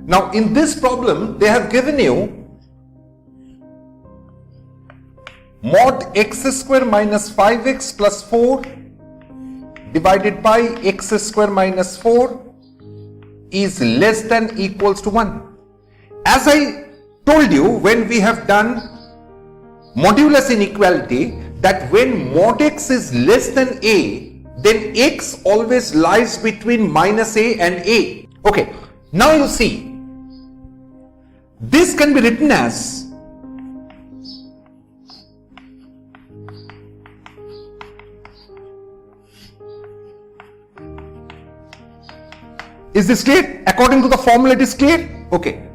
Now in this problem, they have given you mod x square minus 5x plus 4 divided by x square minus 4 is less than equals to 1. As I told you when we have done modulus inequality, that when mod x is less than a, then x always lies between minus a and a. Okay, now you see, this can be written as is this clear? According to the formula it is clear? Okay.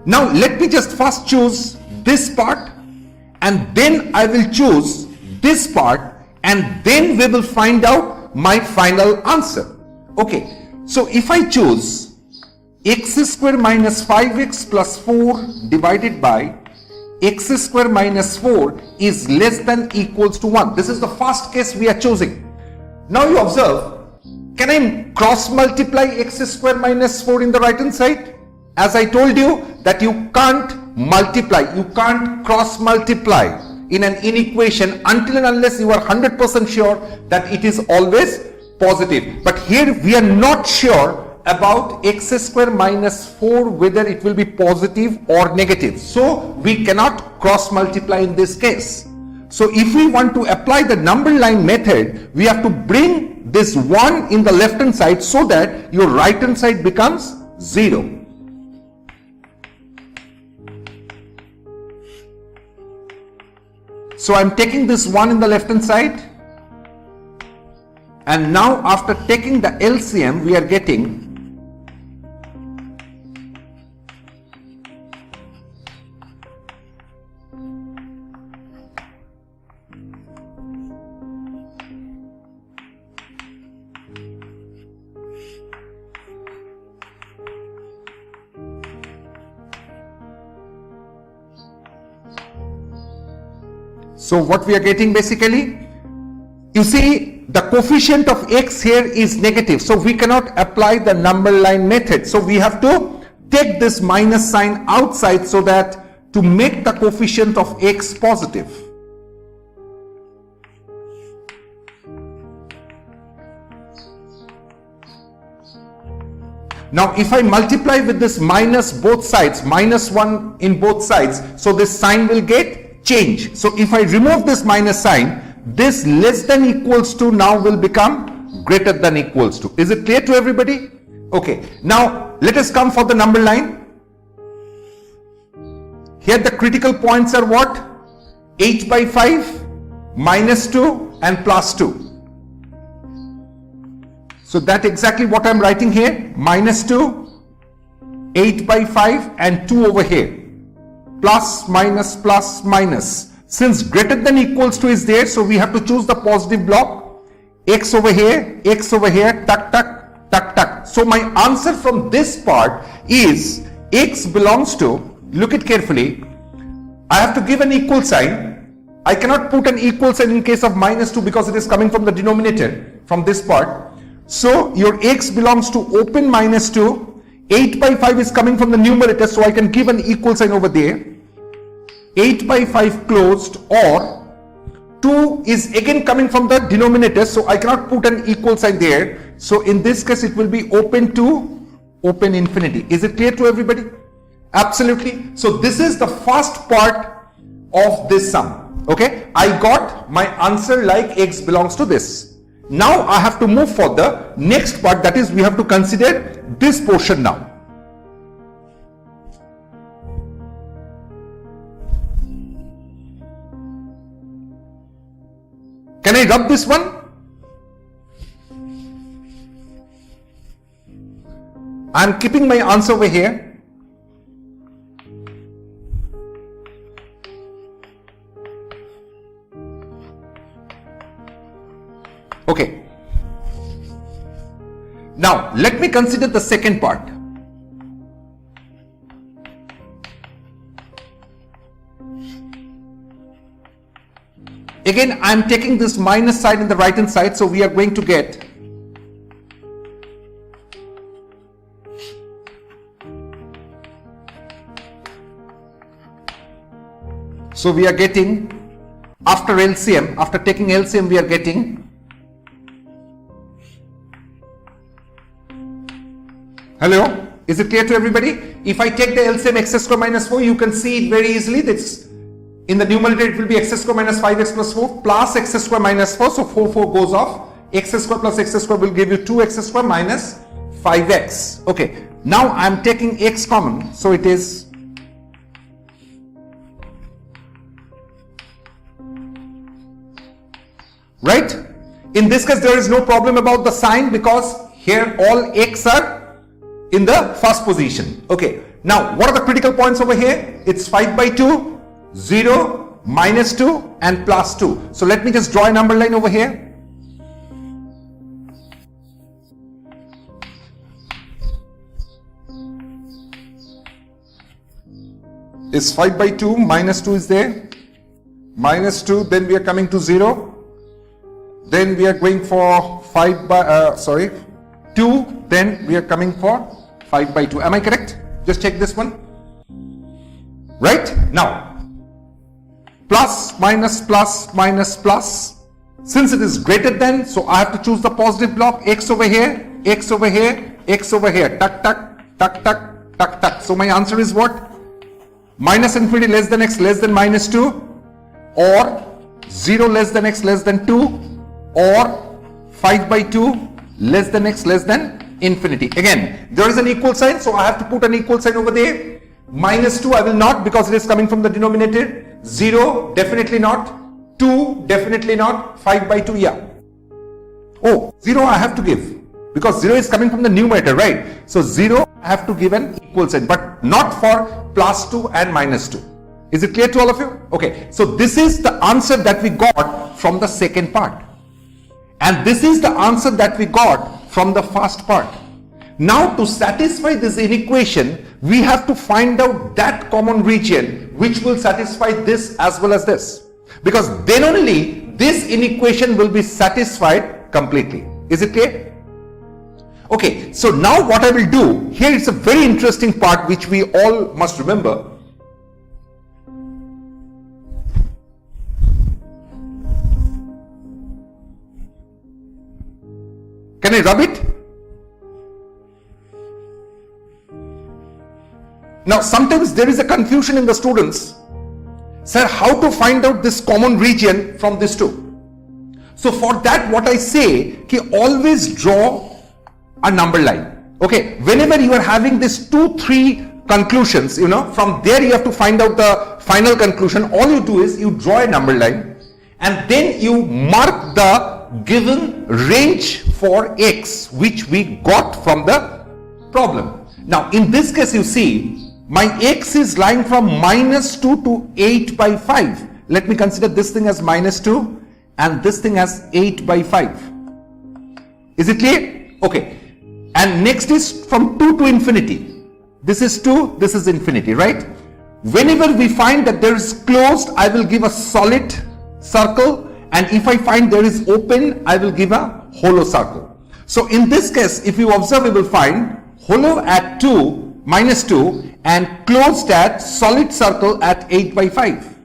Now let me just first choose this part and then I will choose this part and then we will find out my final answer. Okay. So if I choose x square minus 5x plus 4 divided by x square minus 4 is less than equals to 1. This is the first case we are choosing. Now you observe, can I cross multiply x square minus 4 in the right hand side? As I told you that you can't multiply, you can't cross multiply in an inequation until and unless you are 100% sure that it is always positive. But here we are not sure about x square minus 4 whether it will be positive or negative. So we cannot cross multiply in this case. So if we want to apply the number line method, we have to bring this 1 in the left hand side so that your right hand side becomes 0. So I'm taking this 1 in the left hand side, and now after taking the LCM we are getting so what we are getting basically, you see the coefficient of x here is negative, so we cannot apply the number line method. So we have to take this minus sign outside so that to make the coefficient of x positive. Now if I multiply with this minus both sides, minus 1 in both sides, so this sign will get change. So if I remove this minus sign, this less than equals to now will become greater than equals to. Is it clear to everybody? Okay. Now let us come for the number line. Here the critical points are what? 8 by 5, minus 2 and plus 2. So that's exactly what I'm writing here. Minus 2, 8 by 5 and 2 over here. Plus minus. Since greater than equals to is there, so we have to choose the positive block. X over here, tuck, tuck, tuck, tuck. So my answer from this part is x belongs to, look it carefully, I have to give an equal sign. I cannot put an equal sign in case of minus 2 because it is coming from the denominator, from this part. So your x belongs to open minus 2. 8 by 5 is coming from the numerator, so I can give an equal sign over there. 8 by 5 closed, or 2 is again coming from the denominator, so I cannot put an equal sign there. So in this case it will be open to open infinity. Is it clear to everybody? Absolutely. So this is the first part of this sum. Okay, I got my answer like x belongs to this. Now I have to move for the next part, that is we have to consider this portion now. Can I rub this one? I am keeping my answer over here. Okay. Now let me consider the second part. Again, I am taking this minus side in the right hand side, so we are going to get So we are getting, after LCM, after taking LCM, we are getting, hello, is it clear to everybody? If I take the LCM x square minus 4, you can see it very easily. That's in the numerator, it will be x square minus 5x plus 4 plus x square minus 4. So 4 goes off. X square plus x square will give you 2x square minus 5x. Okay, now I am taking x common. So it is right. In this case, there is no problem about the sign because here all x are in the first position. Okay, now what are the critical points over here? It's 5 by 2, 0, minus 2 and plus 2. So let me just draw a number line over here. Is 5 by 2, minus 2 is there, minus 2, then we are coming to 0, then we are going for 2, then we are coming for 5 by 2. Am I correct? Just check this one. Right? Now, plus, minus, plus, minus, plus. Since it is greater than, so I have to choose the positive block. X over here, X over here, X over here. Tuck, tuck, tuck, tuck, tuck, tuck. So my answer is what? Minus infinity less than x less than minus 2, or 0 less than x less than 2, or 5 by 2 less than x less than infinity. Again, there is an equal sign, so I have to put an equal sign over there. Minus 2 I will not because it is coming from the denominator. 0 definitely not. 2 definitely not. 5 by 2 yeah. Oh, 0 I have to give because 0 is coming from the numerator, right? So 0 I have to give an equal sign, but not for plus 2 and minus 2. Is it clear to all of you? Okay, so this is the answer that we got from the second part. And this is the answer that we got from the first part. Now to satisfy this inequation, we have to find out that common region which will satisfy this as well as this. Because then only this inequation will be satisfied completely. Is it clear? Okay, so now what I will do, here is a very interesting part which we all must remember. Can I rub it? Now sometimes there is a confusion in the students. Sir, how to find out this common region from these two? So for that what I say, always draw a number line. Okay, whenever you are having this 2-3 conclusions, from there you have to find out the final conclusion. All you do is you draw a number line and then you mark the given range for x which we got from the problem. Now in this case you see my x is lying from minus 2 to 8 by 5. Let me consider this thing as minus 2 and this thing as 8 by 5. Is it clear? Okay. And next is from 2 to infinity. This is 2, this is infinity, right? Whenever we find that there is closed, I will give a solid circle. And if I find there is open, I will give a hollow circle. So in this case, if you observe, we will find hollow at 2, minus 2, and closed at solid circle at 8 by 5.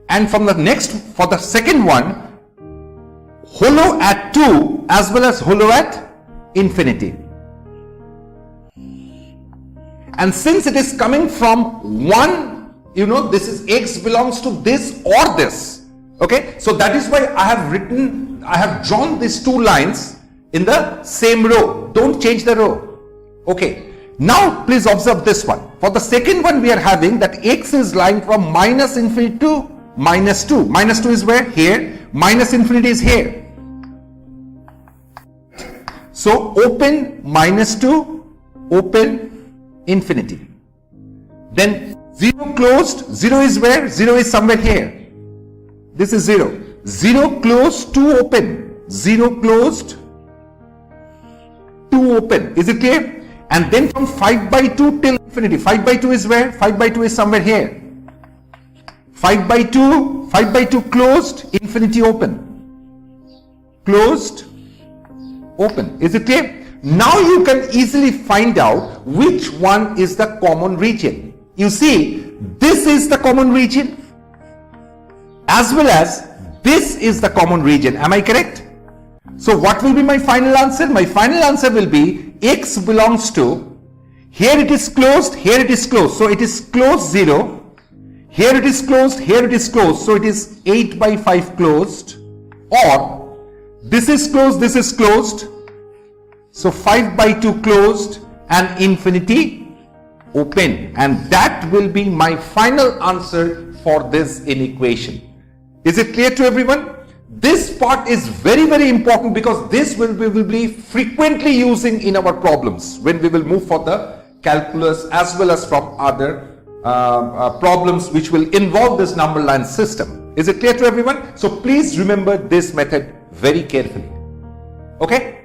And from the next, for the second one, hollow at 2 as well as hollow at infinity. And since it is coming from one, this is x belongs to this or this. Okay, so that is why I have drawn these two lines in the same row. Don't change the row. Okay, now please observe this one. For the second one, we are having that x is lying from minus infinity to minus 2. Minus 2 is where? Here. Minus infinity is here. So open minus 2, open infinity. Then 0 closed, 0 is where? 0 is somewhere here. This is 0. 0 closed, 2 open. 0 closed, 2 open. Is it clear? And then from 5 by 2 till infinity. 5 by 2 is where? 5 by 2 is somewhere here. 5 by 2 closed, infinity open. Closed, open. Is it clear? Now you can easily find out which one is the common region. You see, this is the common region as well as this is the common region. Am I correct? So what will be my final answer? My final answer will be x belongs to, here it is closed, here it is closed. So it is closed 0. Here it is closed, here it is closed. So it is 8 by 5 closed. Or this is closed, this is closed. So 5 by 2 closed and infinity open. And that will be my final answer for this inequation. Is it clear to everyone? This part is very, very important because this we will be frequently using in our problems when we will move for the calculus as well as from other problems which will involve this number line system. Is it clear to everyone? So please remember this method very carefully. Okay.